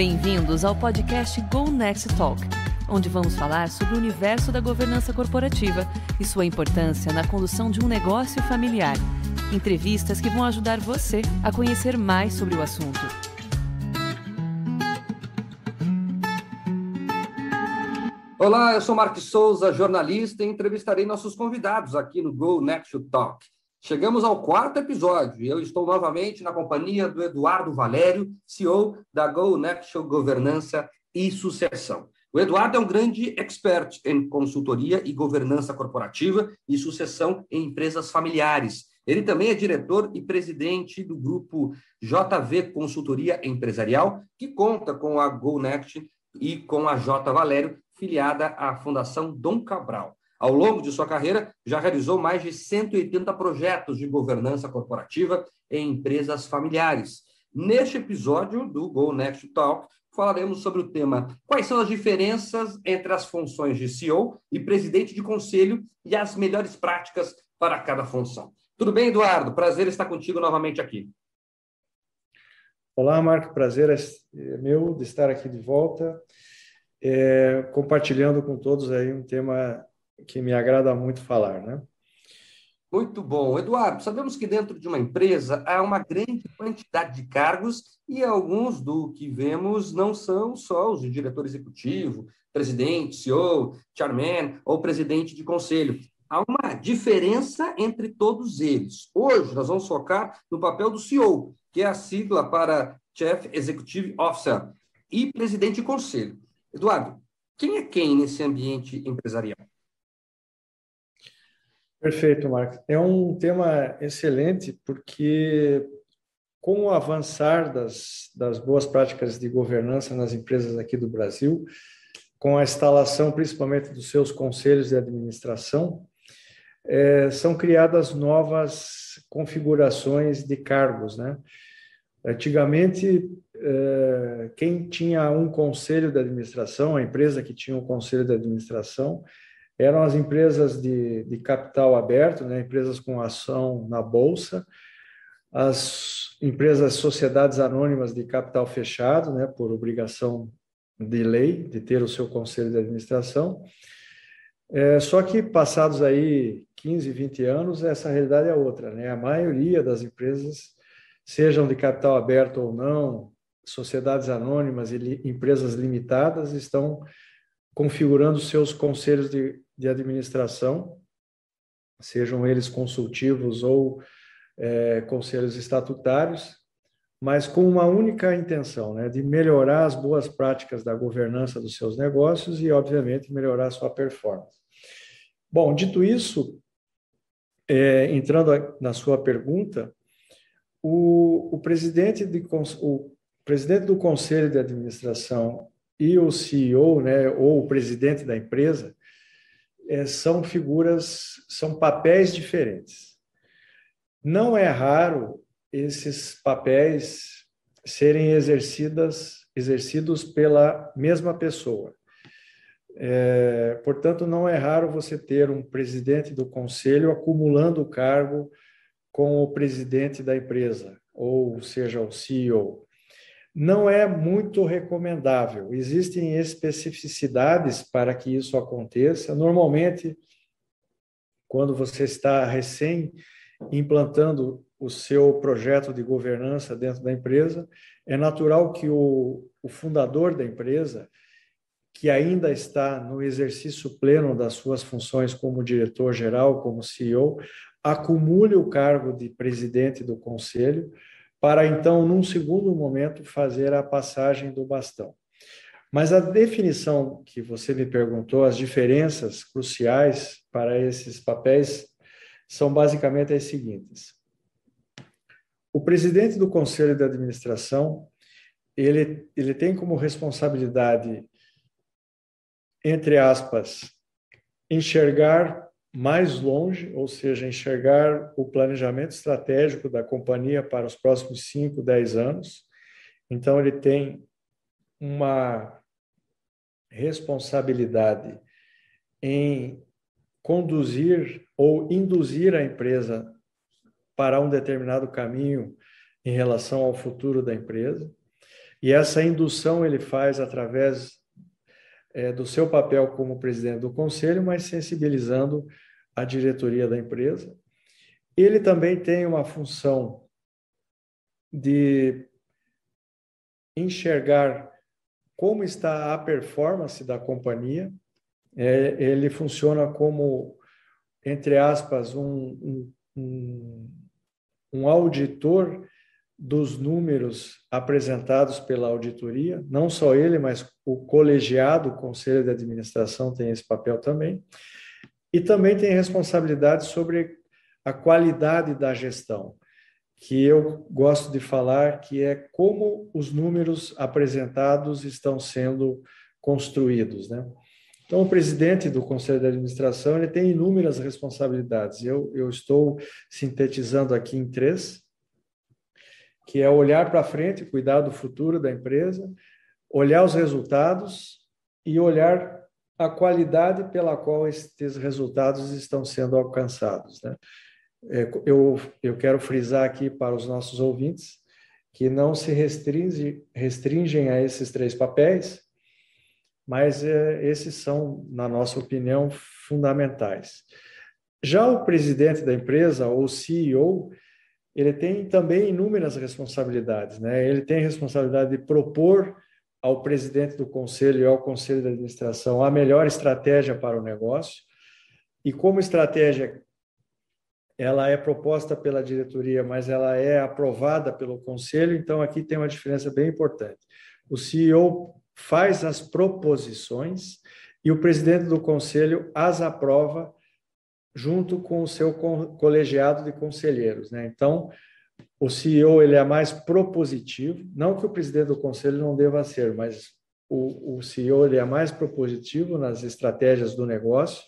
Bem-vindos ao podcast Go Next Talk, onde vamos falar sobre o universo da governança corporativa e sua importância na condução de um negócio familiar. Entrevistas que vão ajudar você a conhecer mais sobre o assunto. Olá, eu sou Marcos Souza, jornalista, e entrevistarei nossos convidados aqui no Go Next Talk. Chegamos ao 4º episódio e eu estou novamente na companhia do Eduardo Valério, CEO da Go Next Governança e Sucessão. O Eduardo é um grande expert em consultoria e governança corporativa e sucessão em empresas familiares. Ele também é diretor e presidente do grupo JV Consultoria Empresarial, que conta com a Go Next e com a J. Valério, filiada à Fundação Dom Cabral. Ao longo de sua carreira, já realizou mais de 180 projetos de governança corporativa em empresas familiares. Neste episódio do Go Next Talk, falaremos sobre o tema quais são as diferenças entre as funções de CEO e presidente de conselho e as melhores práticas para cada função. Tudo bem, Eduardo? Prazer estar contigo novamente aqui. Olá, Marco. Prazer é meu de estar aqui de volta, compartilhando com todos aí um tema que me agrada muito falar, né? Muito bom. Eduardo, sabemos que dentro de uma empresa há uma grande quantidade de cargos e alguns do que vemos não são só os de diretor executivo, presidente, CEO, chairman ou presidente de conselho. Há uma diferença entre todos eles. Hoje nós vamos focar no papel do CEO, que é a sigla para Chief Executive Officer, e presidente de conselho. Eduardo, quem é quem nesse ambiente empresarial? Perfeito, Marcos. É um tema excelente porque, com o avançar das boas práticas de governança nas empresas aqui do Brasil, com a instalação principalmente dos seus conselhos de administração, são criadas novas configurações de cargos, né? Antigamente, quem tinha um conselho de administração, a empresa que tinha um conselho de administração, eram as empresas de capital aberto, né? Empresas com ação na bolsa, as empresas, sociedades anônimas de capital fechado, né? Por obrigação de lei, de ter o seu conselho de administração. Só que passados aí 15, 20 anos, essa realidade é outra, né? A maioria das empresas, sejam de capital aberto ou não, sociedades anônimas e empresas limitadas, estão configurando seus conselhos de administração, sejam eles consultivos ou conselhos estatutários, mas com uma única intenção, né, de melhorar as boas práticas da governança dos seus negócios e, obviamente, melhorar a sua performance. Bom, dito isso, entrando na sua pergunta, o presidente do conselho de administração e o CEO, né, ou o presidente da empresa, são papéis diferentes. Não é raro esses papéis serem exercidos pela mesma pessoa. Portanto, não é raro você ter um presidente do conselho acumulando o cargo com o presidente da empresa, ou seja, o CEO. Não é muito recomendável. Existem especificidades para que isso aconteça. Normalmente, quando você está recém implantando o seu projeto de governança dentro da empresa, é natural que o fundador da empresa, que ainda está no exercício pleno das suas funções como diretor-geral, como CEO, acumule o cargo de presidente do conselho, para então, num segundo momento, fazer a passagem do bastão. Mas a definição que você me perguntou, as diferenças cruciais para esses papéis, são basicamente as seguintes. O presidente do conselho de administração, ele tem como responsabilidade, entre aspas, enxergar mais longe, ou seja, enxergar o planejamento estratégico da companhia para os próximos 5, 10 anos. Então, ele tem uma responsabilidade em conduzir ou induzir a empresa para um determinado caminho em relação ao futuro da empresa. E essa indução ele faz através do seu papel como presidente do conselho, mas sensibilizando a diretoria da empresa. Ele também tem uma função de enxergar como está a performance da companhia. Ele funciona como, entre aspas, um auditor dos números apresentados pela auditoria, não só ele, mas o colegiado, o conselho de administração tem esse papel também, e também tem responsabilidade sobre a qualidade da gestão, que eu gosto de falar que é como os números apresentados estão sendo construídos, né? Então, o presidente do conselho de administração ele tem inúmeras responsabilidades. Eu estou sintetizando aqui em 3, que é olhar para frente, cuidar do futuro da empresa, olhar os resultados e olhar a qualidade pela qual esses resultados estão sendo alcançados, né? Eu quero frisar aqui para os nossos ouvintes que não se restringem a esses 3 papéis, mas esses são, na nossa opinião, fundamentais. Já o presidente da empresa, ou CEO, ele tem também inúmeras responsabilidades, né? Ele tem a responsabilidade de propor ao presidente do conselho e ao conselho de administração a melhor estratégia para o negócio, e como estratégia ela é proposta pela diretoria, mas ela é aprovada pelo conselho, então aqui tem uma diferença bem importante. O CEO faz as proposições e o presidente do conselho as aprova junto com o seu colegiado de conselheiros, né? Então, o CEO ele é mais propositivo, não que o presidente do conselho não deva ser, mas o CEO ele é mais propositivo nas estratégias do negócio,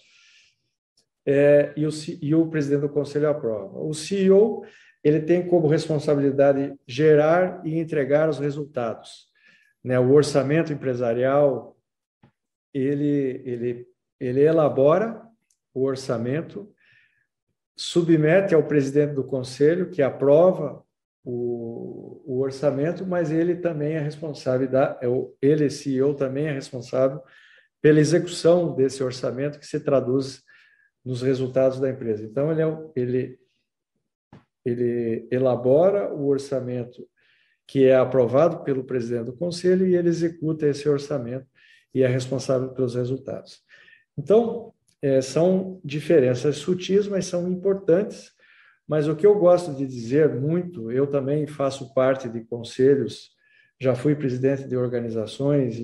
e o presidente do conselho aprova. O CEO ele tem como responsabilidade gerar e entregar os resultados, né? O orçamento empresarial ele elabora o orçamento, submete ao presidente do conselho, que aprova o orçamento, mas ele também é responsável, ele, CEO, também é responsável pela execução desse orçamento, que se traduz nos resultados da empresa. Então, ele elabora o orçamento que é aprovado pelo presidente do conselho e ele executa esse orçamento e é responsável pelos resultados. Então, são diferenças sutis, mas são importantes. Mas o que eu gosto de dizer muito, eu também faço parte de conselhos, já fui presidente de organizações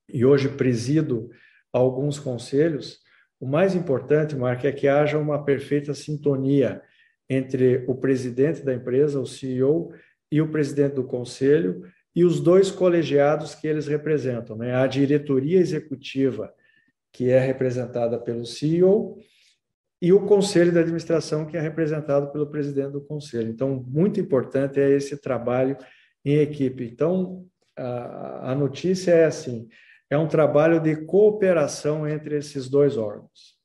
e hoje presido alguns conselhos. O mais importante, Mark, é que haja uma perfeita sintonia entre o presidente da empresa, o CEO, e o presidente do conselho, e os 2 colegiados que eles representam, né? A diretoria executiva, que é representada pelo CEO, e o conselho de administração, que é representado pelo presidente do conselho. Então, muito importante é esse trabalho em equipe. Então, a notícia é assim, é um trabalho de cooperação entre esses 2 órgãos.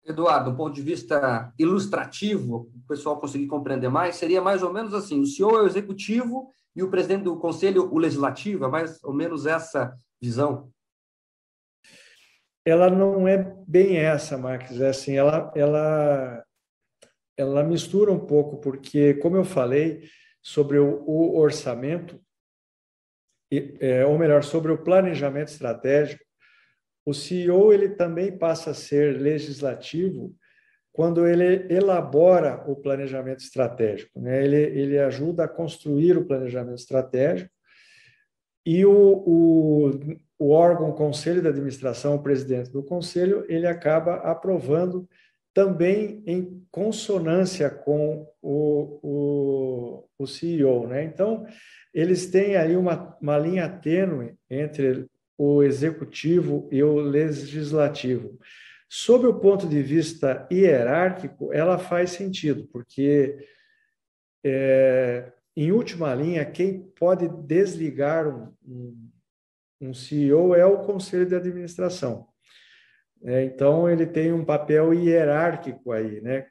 Eduardo, do ponto de vista ilustrativo, o pessoal conseguir compreender mais, seria mais ou menos assim, o CEO é o executivo e o presidente do conselho o legislativo, é mais ou menos essa visão? Ela não é bem essa, Marques, é assim, ela mistura um pouco, porque, como eu falei, sobre o orçamento, ou melhor, sobre o planejamento estratégico, o CEO ele também passa a ser legislativo quando ele elabora o planejamento estratégico, né? Ele ajuda a construir o planejamento estratégico e o órgão, o conselho de administração, o presidente do conselho, ele acaba aprovando também em consonância com o CEO, né? Então, eles têm aí uma linha tênue entre o executivo e o legislativo. Sob o ponto de vista hierárquico, ela faz sentido, porque, em última linha, quem pode desligar um CEO é o conselho de administração. Então, ele tem um papel hierárquico aí, né?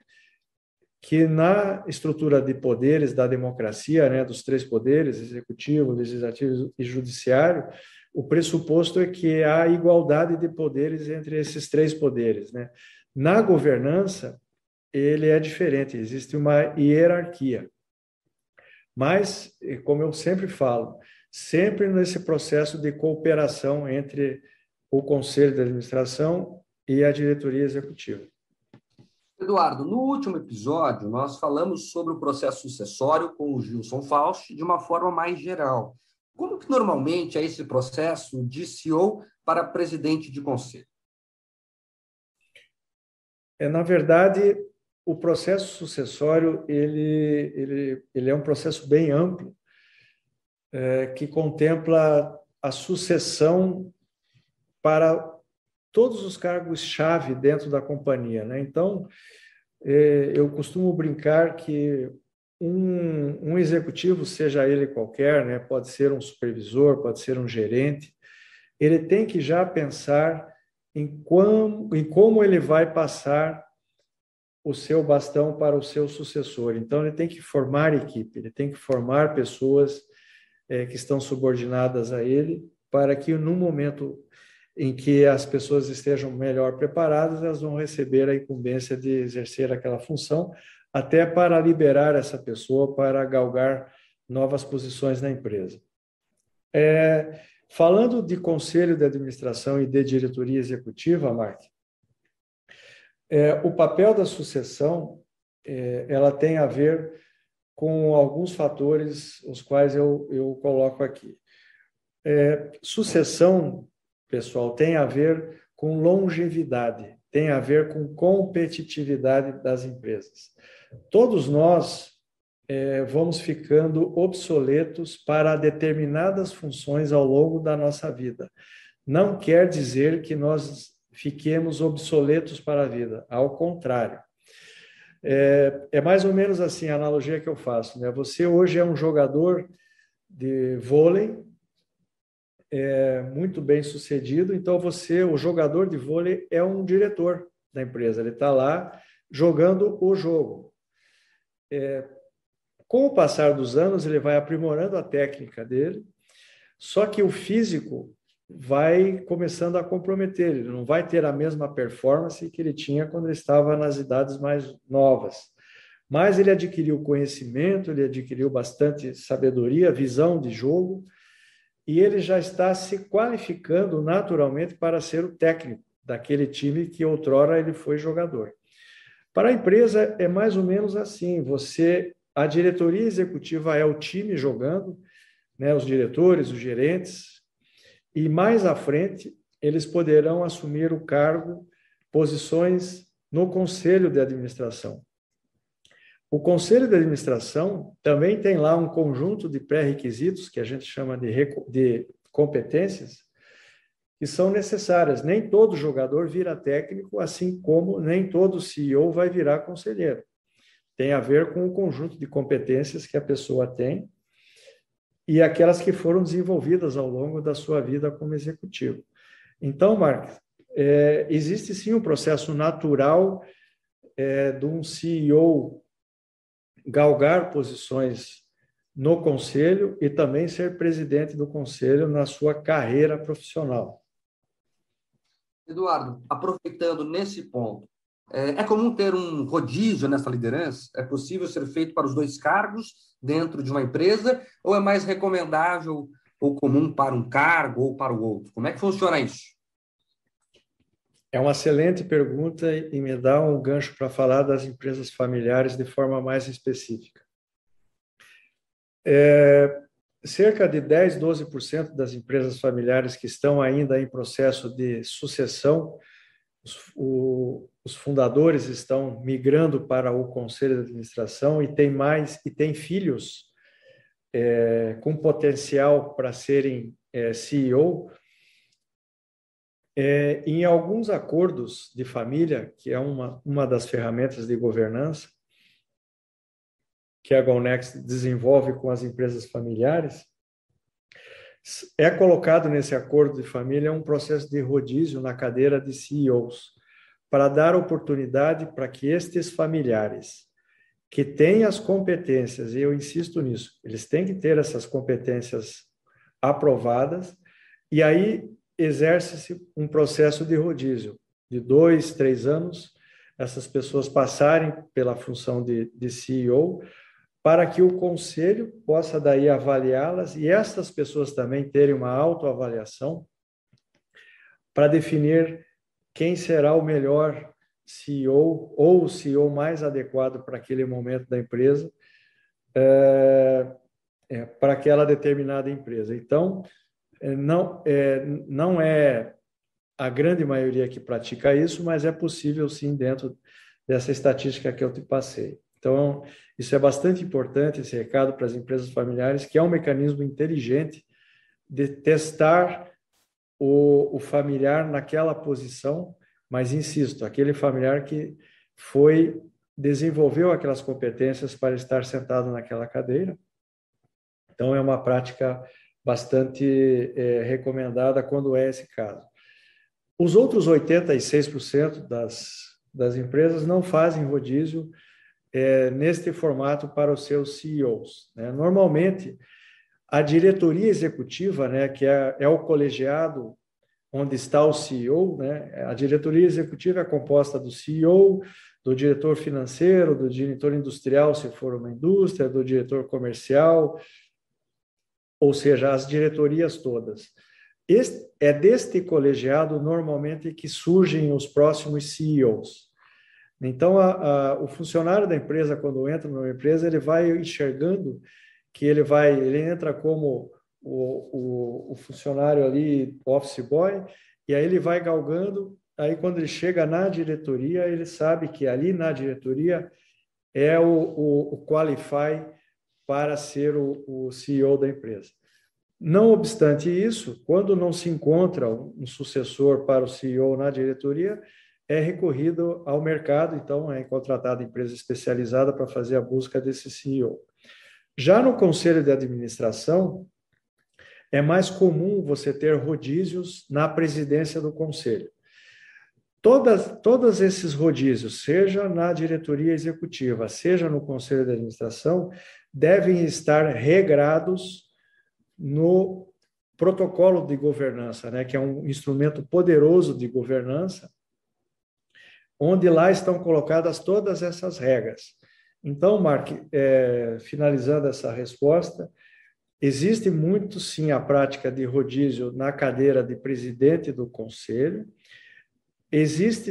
que na estrutura de poderes da democracia, né, dos três poderes, executivo, legislativo e judiciário, o pressuposto é que há igualdade de poderes entre esses três poderes, né? Na governança, ele é diferente, existe uma hierarquia. Mas, como eu sempre falo, sempre nesse processo de cooperação entre o Conselho de Administração e a diretoria executiva. Eduardo, no último episódio, nós falamos sobre o processo sucessório com o Gilson Faust de uma forma mais geral. Como que normalmente é esse processo de CEO para presidente de conselho? Na verdade, o processo sucessório ele é um processo bem amplo, que contempla a sucessão para todos os cargos-chave dentro da companhia, né? Então, eu costumo brincar que um executivo, seja ele qualquer, né, pode ser um supervisor, pode ser um gerente, ele tem que já pensar em como ele vai passar o seu bastão para o seu sucessor. Então, ele tem que formar equipe, ele tem que formar pessoas que estão subordinadas a ele, para que no momento em que as pessoas estejam melhor preparadas, elas vão receber a incumbência de exercer aquela função, até para liberar essa pessoa para galgar novas posições na empresa. Falando de conselho de administração e de diretoria executiva, Mark, o papel da sucessão ela tem a ver com alguns fatores, os quais eu coloco aqui. Sucessão, pessoal, tem a ver com longevidade, tem a ver com competitividade das empresas. Todos nós vamos ficando obsoletos para determinadas funções ao longo da nossa vida. Não quer dizer que nós fiquemos obsoletos para a vida, ao contrário. É mais ou menos assim a analogia que eu faço, né? Você hoje é um jogador de vôlei, muito bem sucedido, então o jogador de vôlei é um diretor da empresa, ele está lá jogando o jogo. Com o passar dos anos, ele vai aprimorando a técnica dele, só que o físico vai começando a comprometer, ele não vai ter a mesma performance que ele tinha quando ele estava nas idades mais novas. Mas ele adquiriu conhecimento, ele adquiriu bastante sabedoria, visão de jogo, e ele já está se qualificando naturalmente para ser o técnico daquele time que outrora ele foi jogador. Para a empresa é mais ou menos assim, a diretoria executiva é o time jogando, né, os diretores, os gerentes, e mais à frente eles poderão assumir o cargo, posições no conselho de administração. O conselho de administração também tem lá um conjunto de pré-requisitos, que a gente chama de competências, que são necessárias. Nem todo jogador vira técnico, assim como nem todo CEO vai virar conselheiro. Tem a ver com o conjunto de competências que a pessoa tem e aquelas que foram desenvolvidas ao longo da sua vida como executivo. Então, Mark, existe sim um processo natural de um CEO galgar posições no conselho e também ser presidente do conselho na sua carreira profissional. Eduardo, aproveitando nesse ponto, é comum ter um rodízio nessa liderança? É possível ser feito para os dois cargos dentro de uma empresa ou é mais recomendável ou comum para um cargo ou para o outro? Como é que funciona isso? É uma excelente pergunta e me dá um gancho para falar das empresas familiares de forma mais específica. Cerca de 10, 12% das empresas familiares que estão ainda em processo de sucessão, os fundadores estão migrando para o conselho de administração e tem filhos com potencial para serem CEO. Em alguns acordos de família, que é uma das ferramentas de governança que a GoNext desenvolve com as empresas familiares, é colocado nesse acordo de família um processo de rodízio na cadeira de CEOs, para dar oportunidade para que estes familiares que têm as competências, e eu insisto nisso, eles têm que ter essas competências aprovadas, e aí exerce-se um processo de rodízio, de 2, 3 anos, essas pessoas passarem pela função de CEO, para que o conselho possa daí avaliá-las, e essas pessoas também terem uma autoavaliação, para definir quem será o melhor CEO ou o CEO mais adequado para aquele momento da empresa, para aquela determinada empresa. Então, não é a grande maioria que pratica isso, mas é possível sim dentro dessa estatística que eu te passei. Então, isso é bastante importante, esse recado para as empresas familiares, que é um mecanismo inteligente de testar o familiar naquela posição, mas insisto, aquele familiar que desenvolveu aquelas competências para estar sentado naquela cadeira. Então, é uma prática bastante recomendada quando é esse caso. Os outros 86% das empresas não fazem rodízio neste formato para os seus CEOs, né? Normalmente, a diretoria executiva, né, que é o colegiado onde está o CEO, né? A diretoria executiva é composta do CEO, do diretor financeiro, do diretor industrial, se for uma indústria, do diretor comercial, ou seja, as diretorias todas. É deste colegiado, normalmente, que surgem os próximos CEOs. Então, o funcionário da empresa, quando entra numa empresa, ele vai enxergando que ele entra como o funcionário ali, office boy, e aí ele vai galgando, aí quando ele chega na diretoria, ele sabe que ali na diretoria é o qualify para ser o CEO da empresa. Não obstante isso, quando não se encontra um sucessor para o CEO na diretoria, é recorrido ao mercado, então é contratada empresa especializada para fazer a busca desse CEO. Já no conselho de administração, é mais comum você ter rodízios na presidência do conselho. Todos esses rodízios, seja na diretoria executiva, seja no conselho de administração, devem estar regrados no protocolo de governança, né, que é um instrumento poderoso de governança, onde lá estão colocadas todas essas regras. Então, Mark, finalizando essa resposta, existe muito, sim, a prática de rodízio na cadeira de presidente do conselho, existe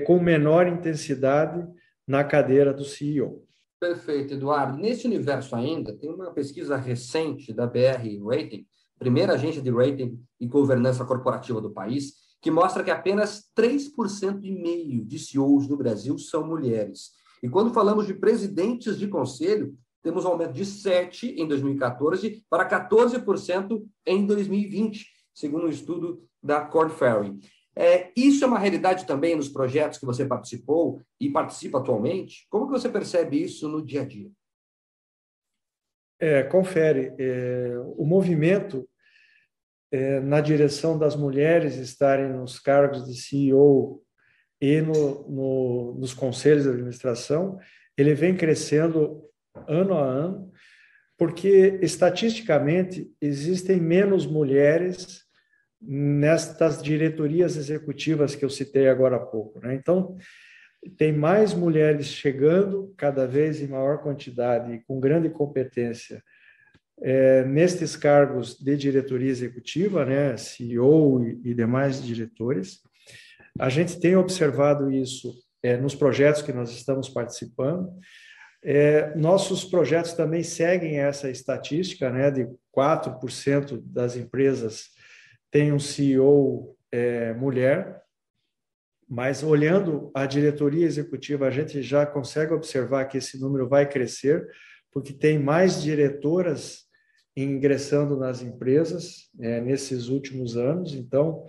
com menor intensidade na cadeira do CEO. Perfeito, Eduardo. Nesse universo ainda, tem uma pesquisa recente da BR Rating, primeira agência de rating e governança corporativa do país, que mostra que apenas 3,5% de CEOs no Brasil são mulheres. E quando falamos de presidentes de conselho, temos um aumento de 7% em 2014 para 14% em 2020, segundo um estudo da Korn Ferry. Isso é uma realidade também nos projetos que você participou e participa atualmente? Como que você percebe isso no dia a dia? Confere. O movimento na direção das mulheres estarem nos cargos de CEO e nos conselhos de administração, ele vem crescendo ano a ano, porque, estatisticamente, existem menos mulheres nestas diretorias executivas que eu citei agora há pouco, né? Então, tem mais mulheres chegando, cada vez em maior quantidade e com grande competência, nestes cargos de diretoria executiva, né, CEO e demais diretores. A gente tem observado isso nos projetos que nós estamos participando. Nossos projetos também seguem essa estatística, né, de 4% das empresas tem um CEO mulher, mas olhando a diretoria executiva, a gente já consegue observar que esse número vai crescer, porque tem mais diretoras ingressando nas empresas nesses últimos anos. Então,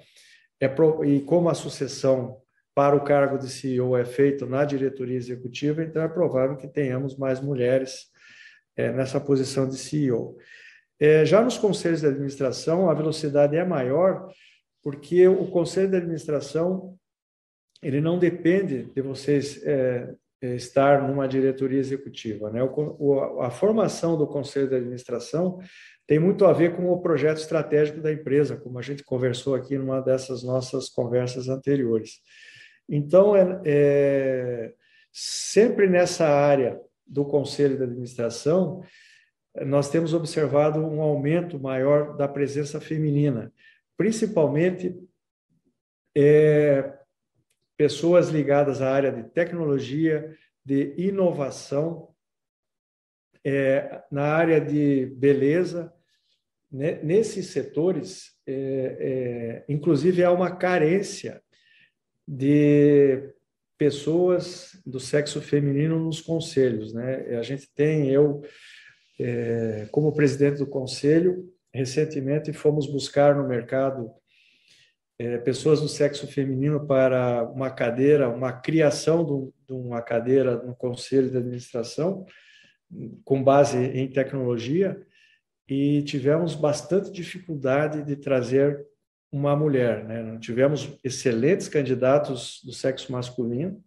e como a sucessão para o cargo de CEO é feito na diretoria executiva, então é provável que tenhamos mais mulheres nessa posição de CEO. Já nos conselhos de administração, a velocidade é maior, porque o conselho de administração ele não depende de vocês estar numa diretoria executiva, né? A formação do conselho de administração tem muito a ver com o projeto estratégico da empresa, como a gente conversou aqui numa dessas nossas conversas anteriores. Então, sempre nessa área do conselho de administração, nós temos observado um aumento maior da presença feminina, principalmente pessoas ligadas à área de tecnologia, de inovação, na área de beleza. Nesses setores, inclusive, há uma carência de pessoas do sexo feminino nos conselhos, né? A gente tem, como presidente do conselho, recentemente fomos buscar no mercado pessoas do sexo feminino para uma cadeira, uma criação de uma cadeira no conselho de administração, com base em tecnologia, e tivemos bastante dificuldade de trazer uma mulher, né? Tivemos excelentes candidatos do sexo masculino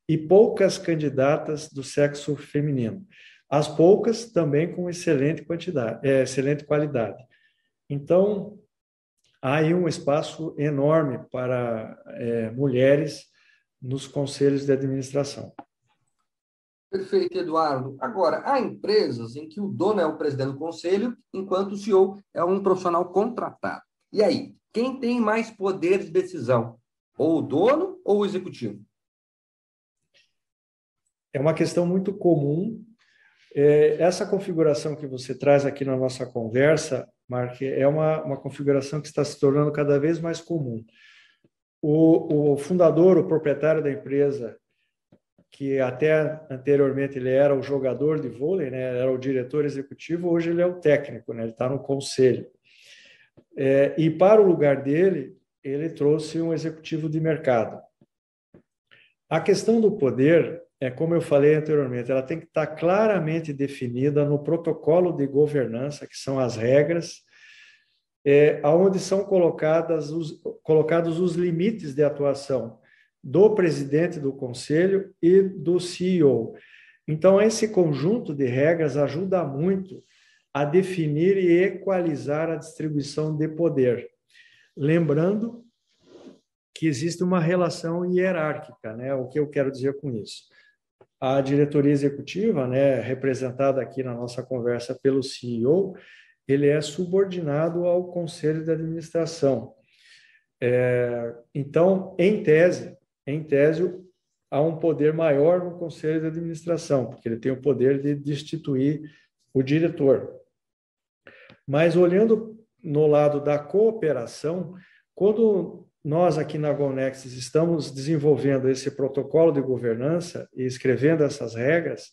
e poucas candidatas do sexo feminino. As poucas também com excelente qualidade. Então, há aí um espaço enorme para mulheres nos conselhos de administração. Perfeito, Eduardo. Agora, há empresas em que o dono é o presidente do conselho, enquanto o CEO é um profissional contratado. E aí, quem tem mais poder de decisão? Ou o dono ou o executivo? É uma questão muito comum. Essa configuração que você traz aqui na nossa conversa, Mark, é uma configuração que está se tornando cada vez mais comum. O fundador, o proprietário da empresa, que até anteriormente ele era o jogador de vôlei, né, era o diretor executivo, hoje ele é o técnico, né, ele está no conselho. E para o lugar dele, ele trouxe um executivo de mercado. A questão do poder, como eu falei anteriormente, ela tem que estar claramente definida no protocolo de governança, que são as regras, onde são colocados os limites de atuação do presidente do conselho e do CEO. Então, esse conjunto de regras ajuda muito a definir e equalizar a distribuição de poder. Lembrando que existe uma relação hierárquica, né? O que eu quero dizer com isso? A diretoria executiva, né, representada aqui na nossa conversa pelo CEO, ele é subordinado ao conselho de administração. Então, em tese, há um poder maior no conselho de administração, porque ele tem o poder de destituir o diretor. Mas, olhando no lado da cooperação, quando nós aqui na GoNexus estamos desenvolvendo esse protocolo de governança e escrevendo essas regras,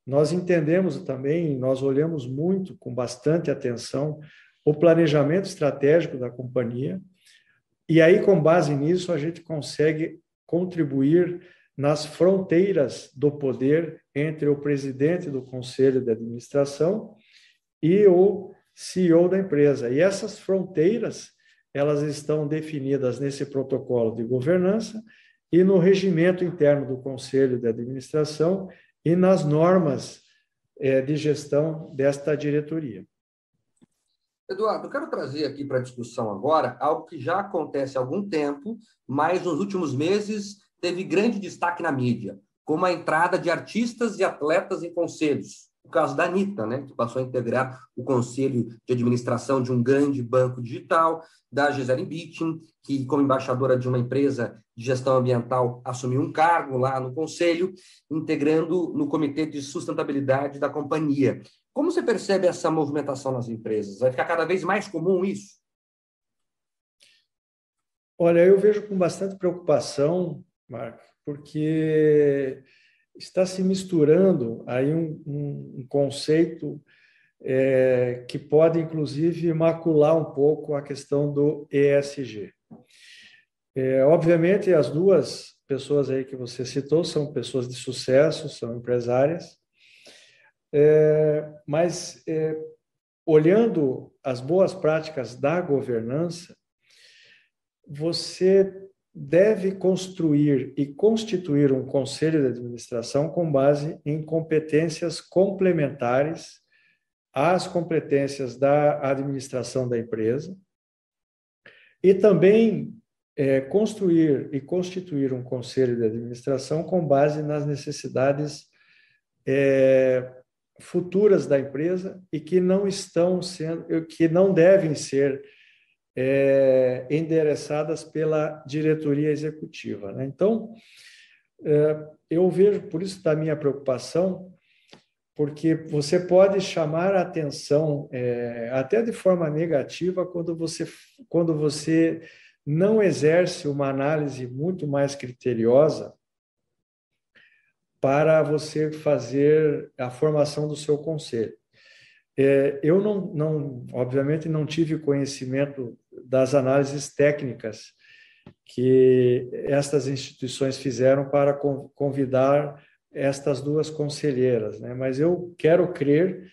nós entendemos também, nós olhamos muito, com bastante atenção, o planejamento estratégico da companhia, e aí, com base nisso, a gente consegue contribuir nas fronteiras do poder entre o presidente do conselho de administração e o CEO da empresa. E essas fronteiras, elas estão definidas nesse protocolo de governança e no regimento interno do conselho de administração e nas normas de gestão desta diretoria. Eduardo, eu quero trazer aqui para a discussão agora algo que já acontece há algum tempo, mas nos últimos meses teve grande destaque na mídia, como a entrada de artistas e atletas em conselhos. O caso da Anitta, né, que passou a integrar o conselho de administração de um grande banco digital, da Gisele Bündchen, que, como embaixadora de uma empresa de gestão ambiental, assumiu um cargo lá no conselho, integrando no comitê de sustentabilidade da companhia. Como você percebe essa movimentação nas empresas? Vai ficar cada vez mais comum isso? Olha, eu vejo com bastante preocupação, Marco, porque está se misturando aí um conceito que pode, inclusive, macular um pouco a questão do ESG. Obviamente, as duas pessoas aí que você citou são pessoas de sucesso, são empresárias, mas olhando as boas práticas da governança, você deve construir e constituir um conselho de administração com base em competências complementares às competências da administração da empresa e também construir e constituir um conselho de administração com base nas necessidades futuras da empresa e que não estão sendo, que não devem ser endereçadas pela diretoria executiva, né? Então, eu vejo, por isso da minha preocupação, porque você pode chamar a atenção até de forma negativa quando você não exerce uma análise muito mais criteriosa para você fazer a formação do seu conselho. Eu obviamente não tive conhecimento das análises técnicas que estas instituições fizeram para convidar estas duas conselheiras, né? Mas eu quero crer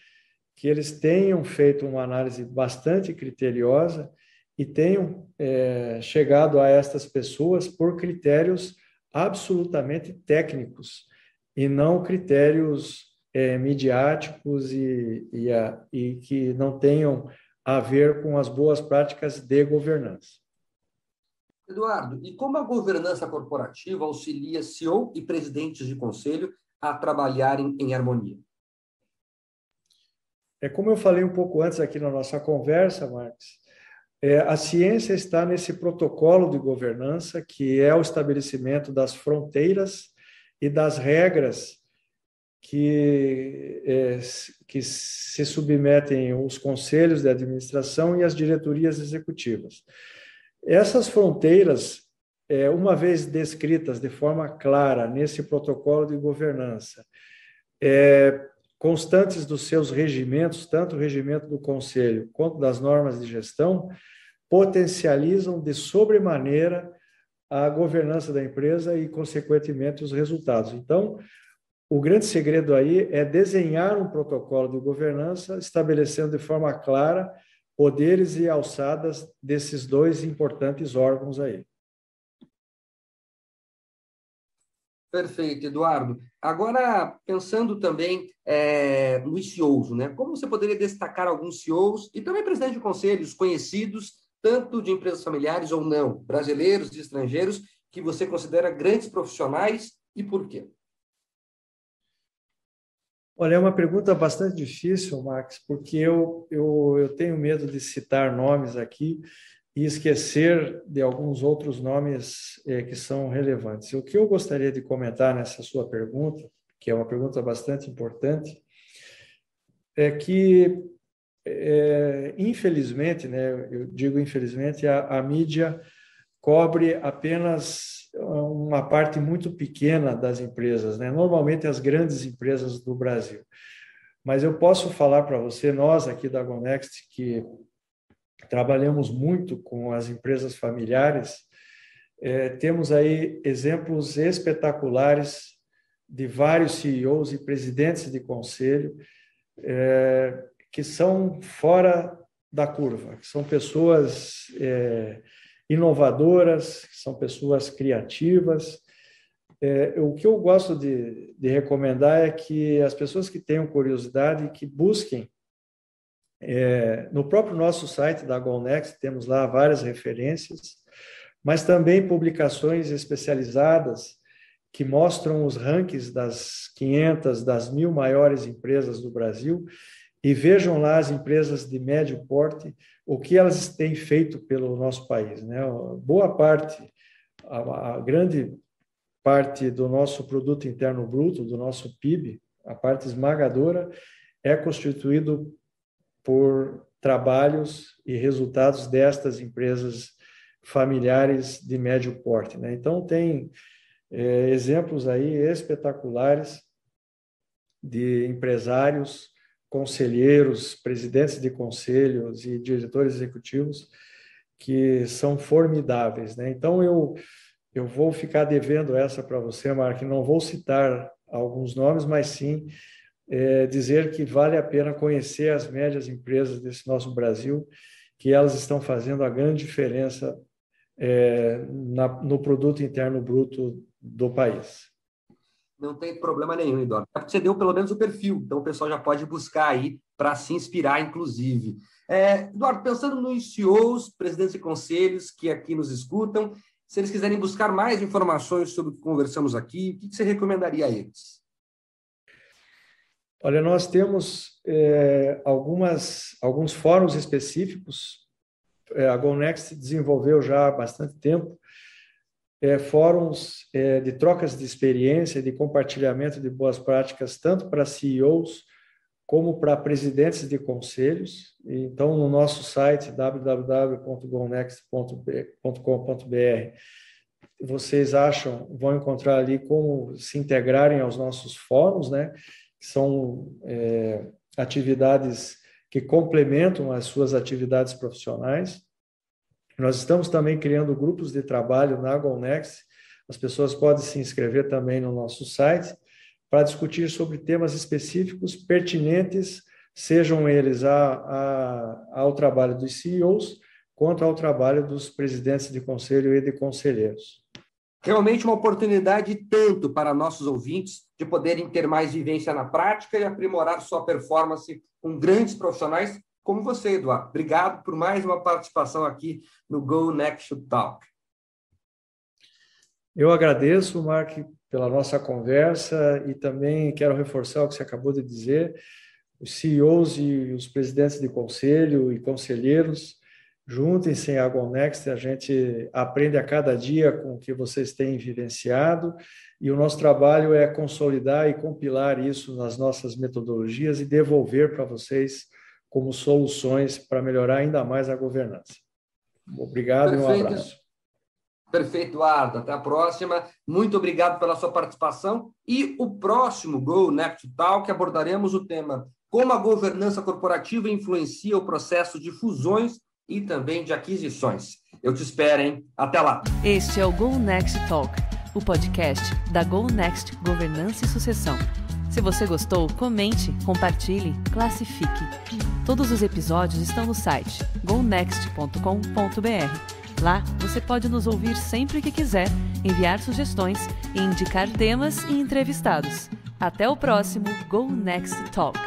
que eles tenham feito uma análise bastante criteriosa e tenham chegado a estas pessoas por critérios absolutamente técnicos e não critérios midiáticos e que não tenham a ver com as boas práticas de governança. Eduardo, e como a governança corporativa auxilia CEO e presidentes de conselho a trabalharem em harmonia? Como eu falei um pouco antes aqui na nossa conversa, Marcos, a ciência está nesse protocolo de governança, que é o estabelecimento das fronteiras e das regras que se submetem os conselhos de administração e as diretorias executivas. Essas fronteiras, uma vez descritas de forma clara nesse protocolo de governança, constantes dos seus regimentos, tanto o regimento do conselho quanto das normas de gestão, potencializam de sobremaneira a governança da empresa e, consequentemente, os resultados. Então, o grande segredo aí é desenhar um protocolo de governança, estabelecendo de forma clara poderes e alçadas desses dois importantes órgãos aí. Perfeito, Eduardo. Agora, pensando também nos CEOs, né? Como você poderia destacar alguns CEOs e também presidentes de conselhos conhecidos, tanto de empresas familiares ou não, brasileiros e estrangeiros, que você considera grandes profissionais e por quê? Olha, é uma pergunta bastante difícil, Max, porque eu tenho medo de citar nomes aqui e esquecer de alguns outros nomes que são relevantes. O que eu gostaria de comentar nessa sua pergunta, que é uma pergunta bastante importante, é que, infelizmente, né, eu digo infelizmente, a mídia cobre apenas uma parte muito pequena das empresas, né? Normalmente as grandes empresas do Brasil. Mas eu posso falar para você, nós aqui da Agonext, que trabalhamos muito com as empresas familiares, temos aí exemplos espetaculares de vários CEOs e presidentes de conselho que são fora da curva, que são pessoas inovadoras, que são pessoas criativas. O que eu gosto de recomendar é que as pessoas que tenham curiosidade, que busquem no próprio nosso site da Agonext, temos lá várias referências, mas também publicações especializadas que mostram os rankings das 500, das 1.000 maiores empresas do Brasil, e vejam lá as empresas de médio porte, o que elas têm feito pelo nosso país, né? Boa parte, a grande parte do nosso produto interno bruto, do nosso PIB, a parte esmagadora, é constituído por trabalhos e resultados destas empresas familiares de médio porte, né? Então, tem exemplos aí espetaculares de empresários, conselheiros, presidentes de conselhos e diretores executivos que são formidáveis, né? Então, eu vou ficar devendo essa para você, Mark, não vou citar alguns nomes, mas sim dizer que vale a pena conhecer as médias empresas desse nosso Brasil, que elas estão fazendo a grande diferença no produto interno bruto do país. Não tem problema nenhum, Eduardo. É porque você deu pelo menos o perfil, então o pessoal já pode buscar aí para se inspirar, inclusive. Eduardo, pensando nos CEOs, presidentes e conselhos que aqui nos escutam, se eles quiserem buscar mais informações sobre o que conversamos aqui, o que você recomendaria a eles? Olha, nós temos alguns fóruns específicos. A GoNext desenvolveu já há bastante tempo fóruns de trocas de experiência, de compartilhamento de boas práticas, tanto para CEOs como para presidentes de conselhos. Então, no nosso site, www.gonext.com.br, vocês vão encontrar ali como se integrarem aos nossos fóruns, né? Que são atividades que complementam as suas atividades profissionais. Nós estamos também criando grupos de trabalho na GoNext. As pessoas podem se inscrever também no nosso site para discutir sobre temas específicos pertinentes, sejam eles ao trabalho dos CEOs, quanto ao trabalho dos presidentes de conselho e de conselheiros. Realmente uma oportunidade tanto para nossos ouvintes de poderem ter mais vivência na prática e aprimorar sua performance com grandes profissionais como você, Eduardo. Obrigado por mais uma participação aqui no GoNext Talk. Eu agradeço, Mark, pela nossa conversa e também quero reforçar o que você acabou de dizer. Os CEOs e os presidentes de conselho e conselheiros, juntem-se à GoNext, a gente aprende a cada dia com o que vocês têm vivenciado e o nosso trabalho é consolidar e compilar isso nas nossas metodologias e devolver para vocês como soluções para melhorar ainda mais a governança. Obrigado e um abraço. Perfeito, Eduardo. Até a próxima. Muito obrigado pela sua participação. E o próximo GoNext Talk abordaremos o tema como a governança corporativa influencia o processo de fusões e também de aquisições. Eu te espero, hein? Até lá. Este é o GoNext Talk, o podcast da GoNext Governança e Sucessão. Se você gostou, comente, compartilhe, classifique. Todos os episódios estão no site gonext.com.br. Lá você pode nos ouvir sempre que quiser, enviar sugestões e indicar temas e entrevistados. Até o próximo GoNext Talk.